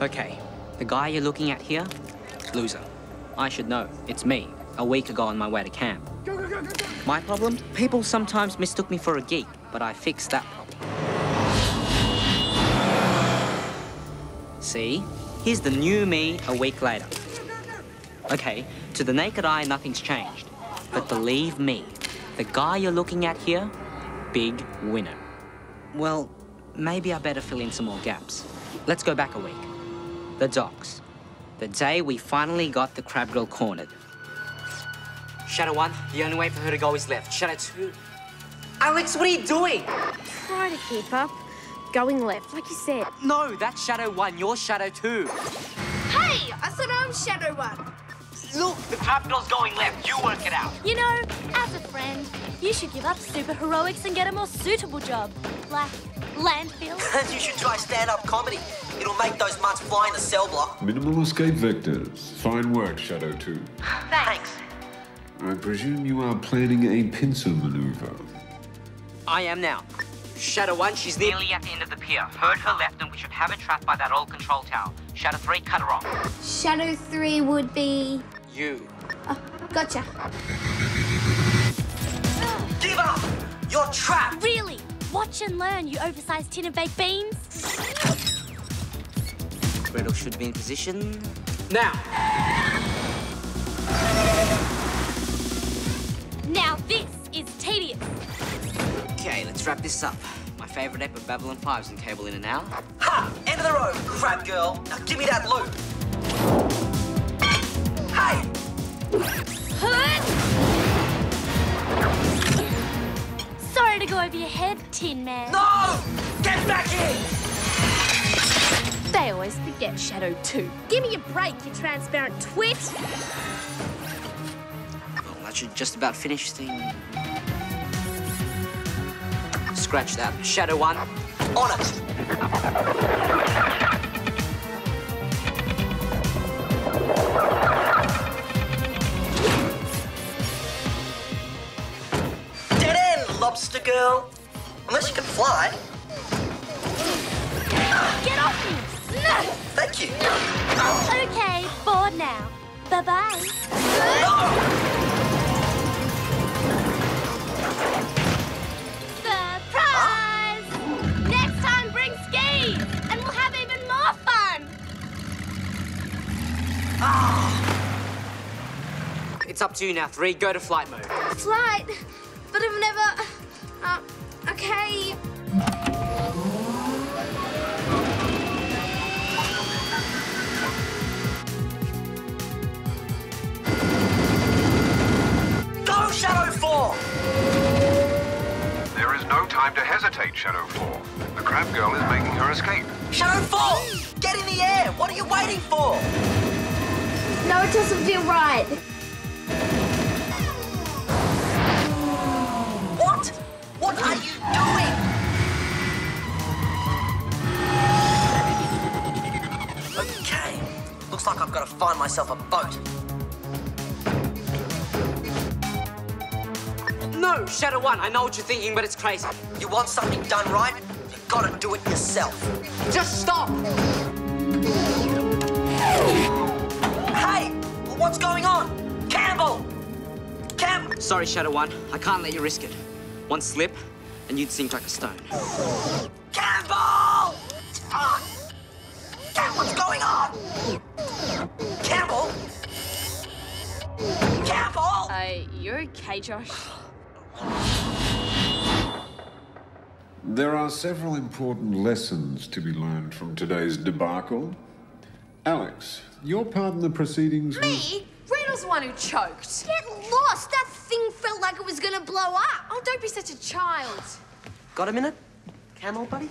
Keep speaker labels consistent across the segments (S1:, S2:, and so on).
S1: Okay, the guy you're looking at here, loser. I should know. It's me, a week ago on my way to camp.
S2: Go, go, go, go, go.
S1: My problem? People sometimes mistook me for a geek, but I fixed that problem. See? Here's the new me a week later. Okay, to the naked eye, nothing's changed. But believe me, the guy you're looking at here, big winner. Well, maybe I better fill in some more gaps. Let's go back a week. The docks. The day we finally got the crab girl cornered. Shadow 1, the only way for her to go is left. Shadow 2... Alex, what are you doing?
S3: Try to keep up. Going left, like you said.
S1: No, that's Shadow 1. You're Shadow 2.
S3: Hey, I thought I was Shadow 1.
S1: Look, the crab girl's going left. You work it out.
S4: You know, as a friend, you should give up super heroics and get a more suitable job. Like landfill.
S5: You should try stand-up comedy. It'll make those mutts fly in the cell block.
S6: Minimal escape vectors. Fine work, Shadow 2.
S5: Thanks.
S6: I presume you are planning a pincer maneuver.
S1: I am now. Shadow 1, she's nearly at the end of the pier. Heard her left and we should have her trapped by that old control tower. Shadow 3, cut her off.
S3: Shadow 3 would be...
S1: You.
S3: Oh, gotcha.
S5: Give up! You're trapped!
S4: Really? Watch and learn, you oversized tin of baked beans.
S1: Gretel should be in position. Now!
S4: Now this is tedious.
S1: Okay, let's wrap this up. My favourite ep of Babylon 5's in Cable in an hour.
S5: Ha! End of the road, crab girl. Now give me that loot. Hey!
S4: Sorry to go over your head, Tin Man.
S5: No! Get back here!
S3: They always forget Shadow 2. Give me a break, you transparent twit.
S1: Well, that should just about finish the... Scratch that. Shadow 1.
S5: On it! Dead end, lobster girl. Unless you can fly.
S4: Get off me!
S5: Thank you.
S4: Okay, bored now. Bye-bye. Surprise! Next time, bring skis, and we'll have even more fun.
S1: It's up to you now, 3. Go to flight mode.
S3: Flight, but I've never... okay.
S5: Go, Shadow 4!
S7: There is no time to hesitate, Shadow 4. The crab girl is making her escape.
S5: Shadow 4! Get in the air! What are you waiting for?
S3: No, it doesn't feel right.
S5: What? What are you doing? Okay. Looks like I've got to find myself a boat.
S1: No, Shadow 1, I know what you're thinking, but it's crazy.
S5: You want something done right? You've got to do it yourself.
S1: Just stop!
S5: Hey! What's going on? Campbell!
S1: Sorry, Shadow 1, I can't let you risk it. One slip, and you'd sink like a stone.
S5: Campbell! What's going on? Campbell? Campbell!
S3: You're okay, Josh?
S6: There are several important lessons to be learned from today's debacle. Alex, your part in the proceedings was...
S3: Me? Gretel's the one who choked. Get lost! That thing felt like it was gonna blow up. Oh, don't be such a child.
S5: Got a minute? Camel, buddy?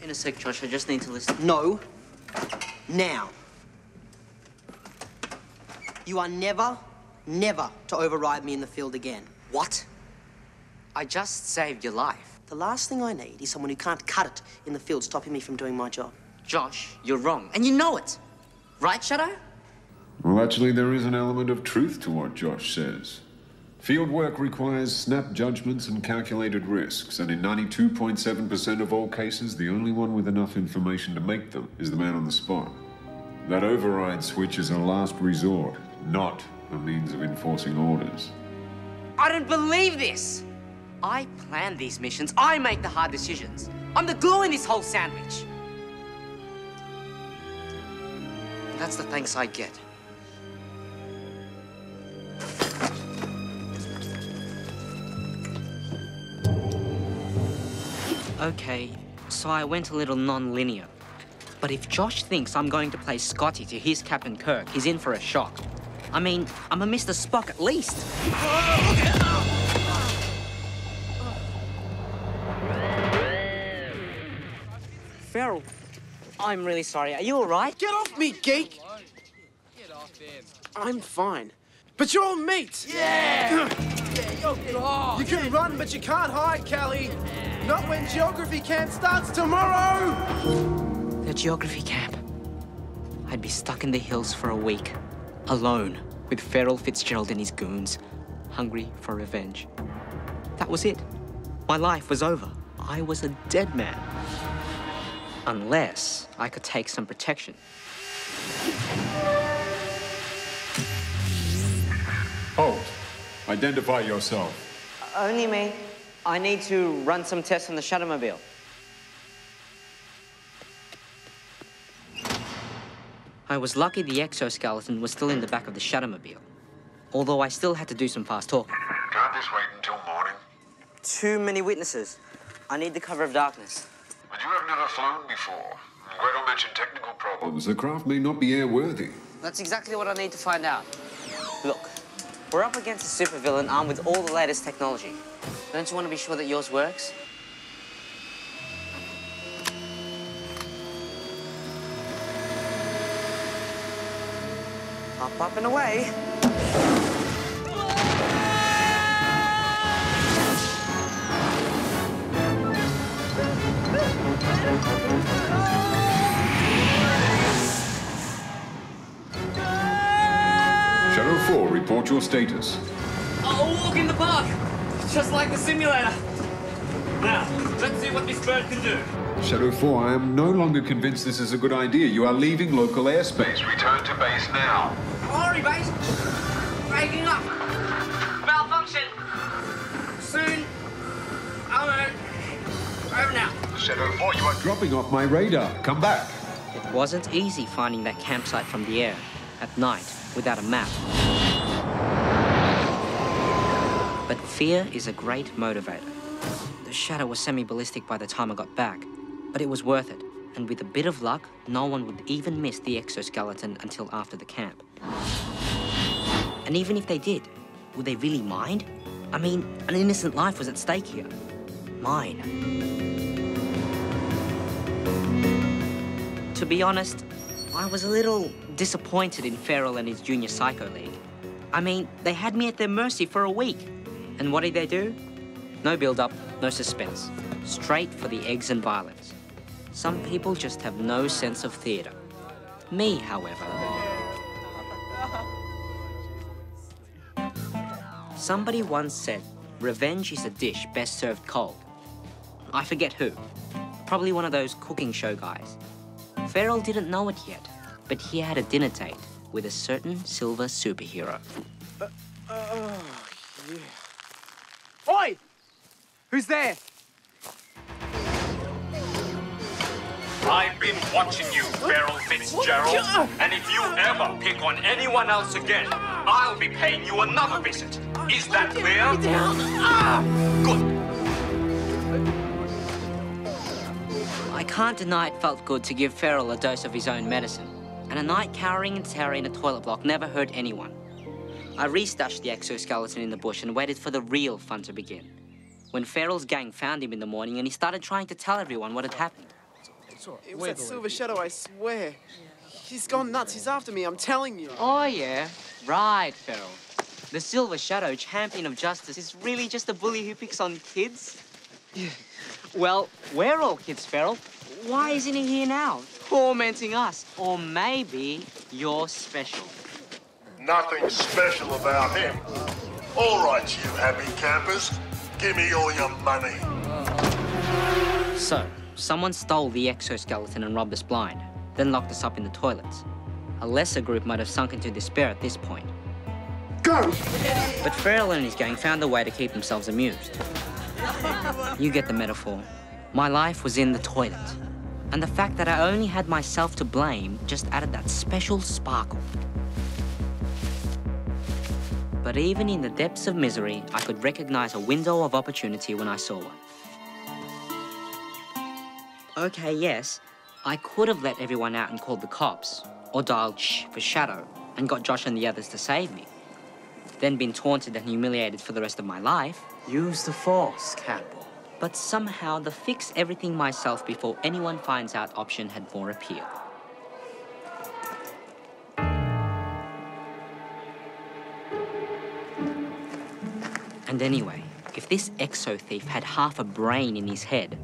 S1: In a sec, Josh, I just need to listen.
S5: No. Now. You are never to override me in the field again.
S1: What? I just saved your life.
S5: The last thing I need is someone who can't cut it in the field, stopping me from doing my job.
S1: Josh, you're wrong, and you know it. Right, Shadow?
S6: Well, actually, there is an element of truth to what Josh says. Field work requires snap judgments and calculated risks, and in 92.7% of all cases, the only one with enough information to make them is the man on the spot. That override switch is a last resort, not a means of enforcing orders.
S1: I don't believe this! I plan these missions. I make the hard decisions. I'm the glue in this whole sandwich. That's the thanks I get. Okay, so I went a little non-linear. But if Josh thinks I'm going to play Scotty to his Captain Kirk, he's in for a shock. I mean, I'm a Mr. Spock at least. Farrell, I'm really sorry. Are you all right?
S2: Get off me, geek! I'm fine. But you're all mates!
S8: Yeah!
S2: You can run, but you can't hide, Callie. Not when geography camp starts tomorrow!
S1: The geography camp. I'd be stuck in the hills for a week, alone, with Farrell Fitzgerald and his goons, hungry for revenge. That was it. My life was over. I was a dead man. Unless I could take some protection.
S6: Halt! Identify yourself.
S1: Only me. I need to run some tests on the Shadowmobile. I was lucky the exoskeleton was still in the back of the Shadowmobile. Although I still had to do some fast talking.
S7: Can't this wait until morning?
S1: Too many witnesses. I need the cover of darkness.
S7: But you have never flown before. Gretel mentioned technical problems.
S6: The craft may not be airworthy.
S1: That's exactly what I need to find out. Look, we're up against a supervillain armed with all the latest technology. Don't you want to be sure that yours works? Up and away.
S6: Shadow 4, report your status.
S9: I'll walk in the park, just like the simulator. Now, let's see what this bird can do.
S6: Shadow 4, I am no longer convinced this is a good idea. You are leaving local airspace.
S7: Return to base now.
S9: Sorry, base. Breaking up. Malfunction. Soon. Over now.
S7: Shadow 4, you are
S6: Dropping off my radar. Come back.
S1: It wasn't easy finding that campsite from the air, at night, without a map. But fear is a great motivator. The shadow was semi-ballistic by the time I got back, but it was worth it. And with a bit of luck, no one would even miss the exoskeleton until after the camp. And even if they did, would they really mind? I mean, an innocent life was at stake here. Mine. To be honest, I was a little disappointed in Farrell and his Junior Psycho League. I mean, they had me at their mercy for a week. And what did they do? No build-up, no suspense. Straight for the eggs and violence. Some people just have no sense of theatre. Me, however... Somebody once said, revenge is a dish best served cold. I forget who. Probably one of those cooking show guys. Farrell didn't know it yet, but he had a dinner date with a certain silver superhero.
S2: Yeah. Oi! Who's there?
S9: I've been watching you, Farrell Fitzgerald. And if you ever pick on anyone else again, I'll be paying you another visit. Is that clear? Good.
S1: I can't deny it felt good to give Farrell a dose of his own medicine. And a night cowering in terror in a toilet block never hurt anyone. I restashed the exoskeleton in the bush and waited for the real fun to begin. When Farrell's gang found him in the morning and he started trying to tell everyone what had happened.
S2: It was that silver shadow, I swear. He's gone nuts. He's after me, I'm telling you.
S1: Oh, yeah. Right, Farrell. The Silver Shadow, champion of justice, is really just a bully who picks on kids?
S2: Yeah.
S1: Well, we're all kids, Farrell. Why isn't he here now, tormenting us? Or maybe you're special.
S10: Nothing special about him. All right, you happy campers. Give me all your money.
S1: So, someone stole the exoskeleton and robbed us blind, then locked us up in the toilets. a lesser group might have sunk into despair at this point.
S10: Go!
S1: But Farrell and his gang found a way to keep themselves amused. You get the metaphor. My life was in the toilet. And the fact that I only had myself to blame just added that special sparkle. But even in the depths of misery, I could recognize a window of opportunity when I saw one. Okay, yes, I could have let everyone out and called the cops, or dialed shh for Shadow, and got Josh and the others to save me. Then been taunted and humiliated for the rest of my life.
S2: Use the Force, Campbell.
S1: But somehow the fix everything myself before anyone finds out option had more appeal. And anyway, if this exo-thief had half a brain in his head,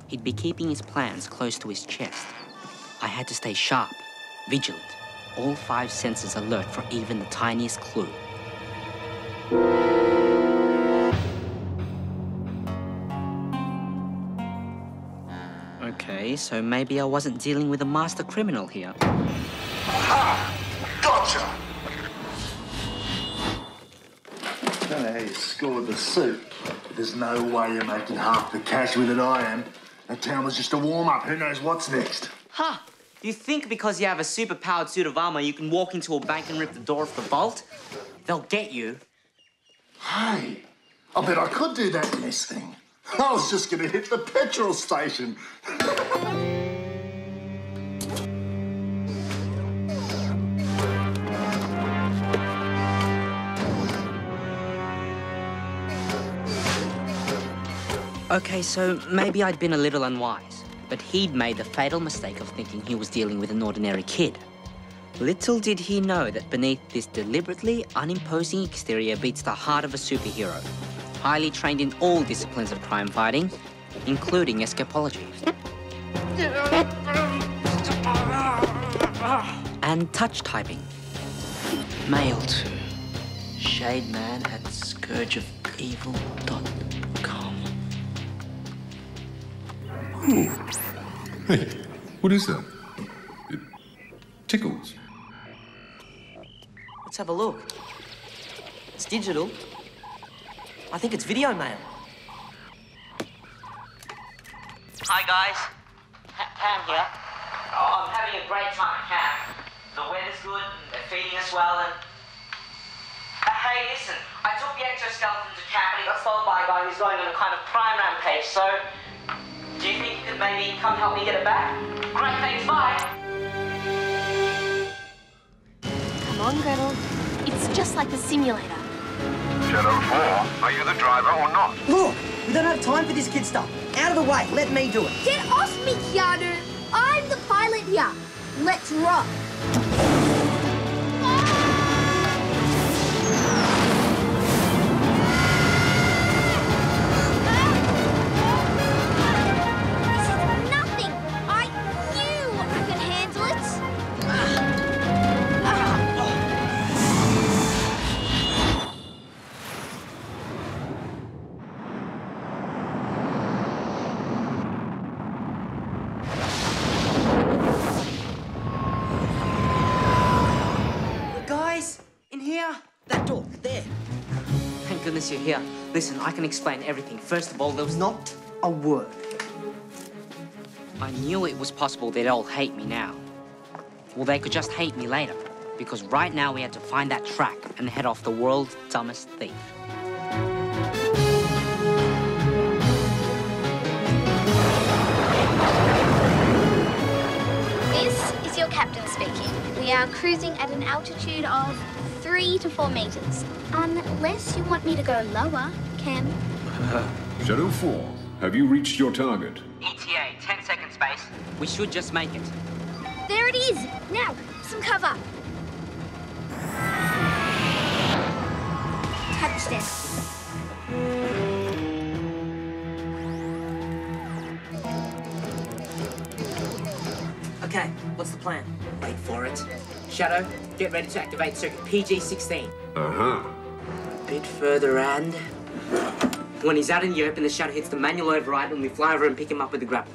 S1: he'd be keeping his plans close to his chest. I had to stay sharp, vigilant, all 5 senses alert for even the tiniest clue. Okay, so maybe I wasn't dealing with a master criminal here.
S10: Ha! Gotcha!
S8: I don't know how you scored the suit, but there's no way you're making half the cash with it I am. That town was just a warm-up. Who knows what's next?
S1: Ha! You think because you have a super-powered suit of armor you can walk into a bank and rip the door off the vault? They'll get you.
S8: Hey, I bet I could do that in this thing. I was just going to hit the petrol station.
S1: Okay, so maybe I'd been a little unwise, but he'd made the fatal mistake of thinking he was dealing with an ordinary kid. Little did he know that beneath this deliberately unimposing exterior beats the heart of a superhero, highly trained in all disciplines of crime fighting, including escapology. And touch typing. Mail to shademan@scourgeofevil.com.
S6: Ooh. Hey, what is that? It tickles.
S5: Let's have a look. It's digital. I think it's video mail.
S1: Hi guys, Cam here. Oh, I'm having a great time at camp. The weather's good and they're feeding us well and... hey, listen, I took the exo-skeleton to camp and he got stolen by a guy who's going on a kind of crime rampage, so... do you think you could maybe come help me get it back? Great, thanks, bye!
S4: Come on, Gretel. It's just like the simulator.
S7: Shadow 4, are you the driver or not?
S5: Look, we don't have time for this kid stuff. Out of the way, let me do it.
S3: Get off me, Keanu! I'm the pilot here. Let's rock.
S5: That door, there.
S1: Thank goodness you're here. Listen, I can explain everything. First of all, there was
S5: Not a word.
S1: I knew it was possible they'd all hate me now. Well, they could just hate me later. Because right now we had to find that track and head off the world's dumbest thief.
S11: This is your captain speaking. We are cruising at an altitude of 3 to 4 meters. Unless you want me to go lower, Cam.
S6: Shadow 4, have you reached your target?
S1: ETA, 10 seconds space. We should just make it.
S11: There it is! Now, some cover. Touchdown.
S5: Okay, what's the plan?
S1: Wait for it. Shadow, get ready to activate circuit PG-16.
S6: Uh-huh.
S1: A bit further and... when he's out in the open, the Shadow hits the manual override and we fly over and pick him up with the grapple.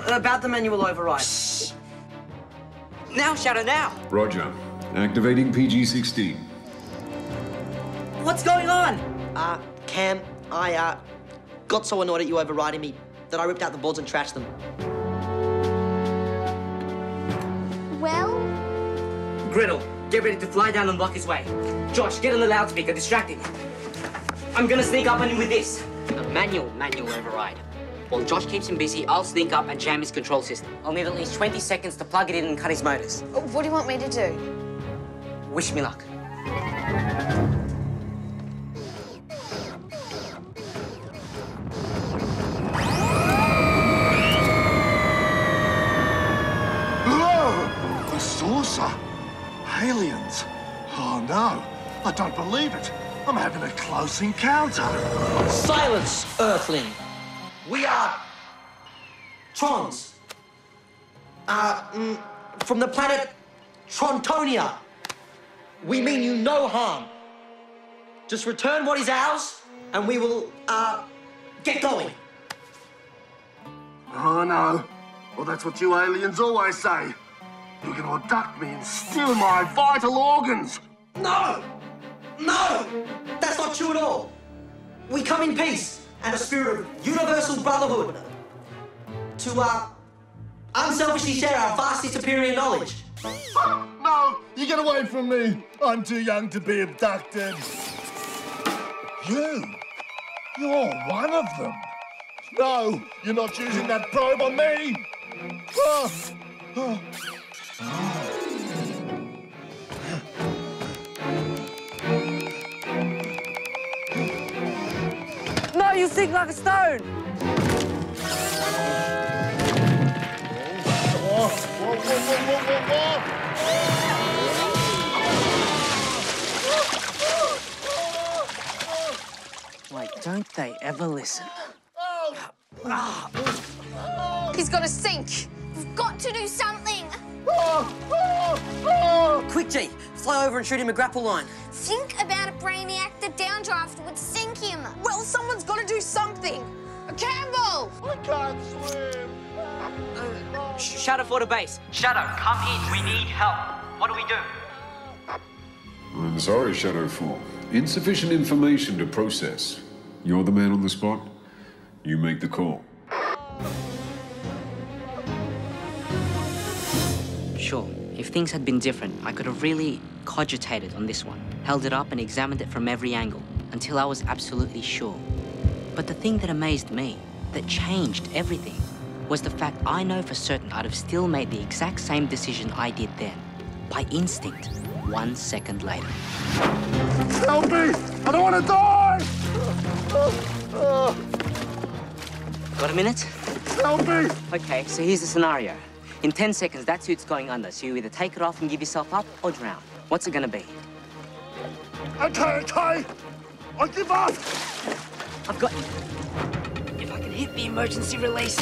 S5: About the manual override.
S1: Shh. Now, Shadow, now!
S6: Roger. Activating PG-16.
S5: What's going on? Cam, I, got so annoyed at you overriding me that I ripped out the boards and trashed them.
S11: Well?
S1: Gretel, get ready to fly down and block his way. Josh, get on the loudspeaker, distract him. I'm gonna sneak up on him with this. A manual override. While Josh keeps him busy, I'll sneak up and jam his control system. I'll need at least 20 seconds to plug it in and cut his motors.
S3: What do you want me to do?
S1: Wish me luck.
S8: The saucer? Aliens? Oh no, I don't believe it. I'm having a close encounter.
S5: Silence, Earthling. We are Trons. From the planet Trontonia. We mean you no harm. Just return what is ours, and we will, get going.
S8: Oh no. Well, that's what you aliens always say. You're gonna abduct me and steal my vital organs.
S5: No! No! That's not true at all. We come in peace and a spirit of universal brotherhood to, unselfishly share our vastly superior knowledge.
S8: No, you get away from me. I'm too young to be abducted. You're one of them. No, you're not using that probe on me.
S1: No, you sink like a stone! Why don't they ever listen?
S3: He's gonna sink.
S11: We've got to do something.
S5: Quick, G, fly over and shoot him a grapple line.
S11: Think about a brainiac. The downdraft would sink him.
S3: Well, someone's got to do something. Campbell!
S8: I can't swim.
S1: Shadow for the base.
S9: Shadow, come in. We need help. What do we do?
S6: I'm sorry, Shadow 4. Insufficient information to process. You're the man on the spot. You make the call.
S1: Sure, if things had been different, I could have really cogitated on this one, held it up and examined it from every angle, until I was absolutely sure. But the thing that amazed me, that changed everything, was the fact I know for certain I'd have still made the exact same decision I did then, by instinct, 1 second later.
S8: Help me! I don't want to die!
S1: Got a minute?
S8: Help me!
S1: Okay, so here's the scenario. In 10 seconds, that suit's going under, so you either take it off and give yourself up, or drown. What's it gonna be?
S8: Okay. I give up!
S1: I've got you. If I can hit the emergency release.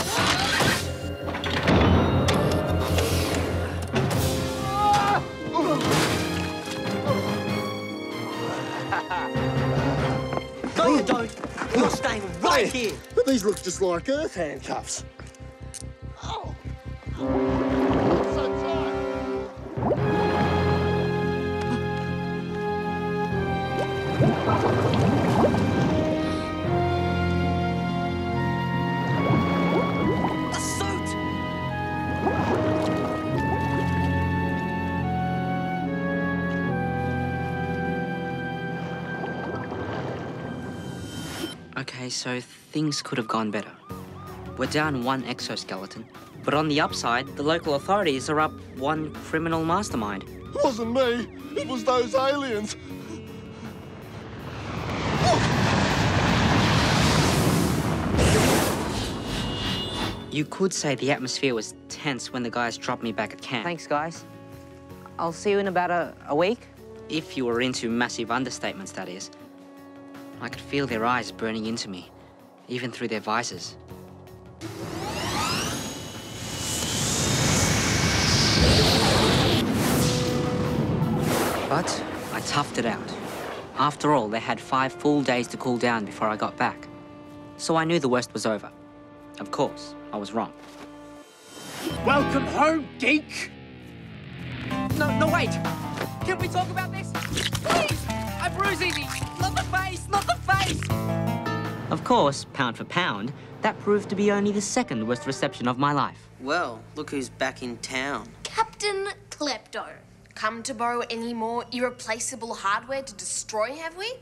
S5: No, you don't. You're staying right here.
S8: But these look just like Earth handcuffs. Oh. So tight.
S5: The suit!
S1: Okay, so things could have gone better. We're down 1 exoskeleton, but on the upside, the local authorities are up 1 criminal mastermind.
S8: It wasn't me. It was those aliens.
S1: You could say the atmosphere was tense when the guys dropped me back at camp. Thanks, guys. I'll see you in about a week. If you were into massive understatements, that is. I could feel their eyes burning into me, even through their visors. But I toughed it out. After all, they had 5 full days to cool down before I got back. So I knew the worst was over. Of course, I was wrong.
S2: Welcome home, geek.
S12: No, wait. Can we talk about this? Please! I bruise easy. Not the face, not the face!
S1: Of course, pound for pound, that proved to be only the second worst reception of my life.
S13: Well, look who's back in town.
S3: Captain Klepto. Come to borrow any more irreplaceable hardware to destroy, have we?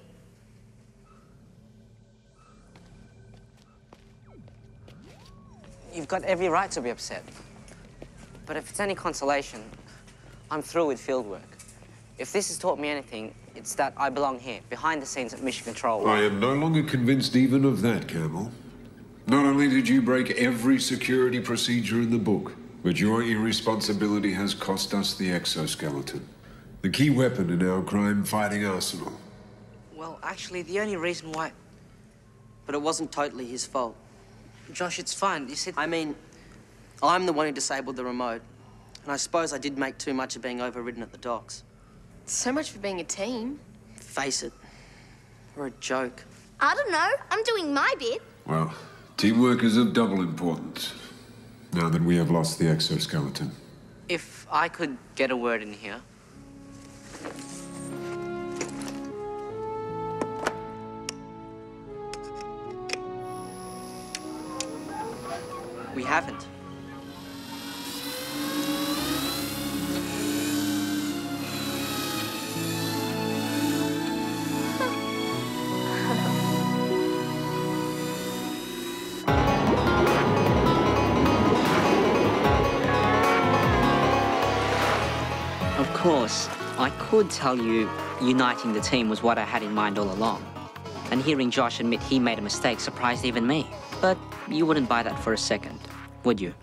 S1: You've got every right to be upset. But if it's any consolation, I'm through with field work. If this has taught me anything, it's that I belong here, behind the scenes at Mission Control.
S6: I am no longer convinced even of that, Campbell. Not only did you break every security procedure in the book, but your irresponsibility has cost us the exo-skeleton. The key weapon in our crime-fighting arsenal.
S1: Well, actually, the only reason why...
S13: But it wasn't totally his fault.
S1: Josh, it's fine. You said...
S13: I mean, I'm the one who disabled the remote. And I suppose I did make too much of being overridden at the docks.
S3: So much for being a team.
S13: Face it, we're a joke.
S11: I don't know. I'm doing my bit.
S6: Well, teamwork is of double importance, now that we have lost the exoskeleton.
S1: If I could get a word in here. We haven't. Of course, I could tell you uniting the team was what I had in mind all along. And hearing Josh admit he made a mistake surprised even me. But you wouldn't buy that for a second, would you?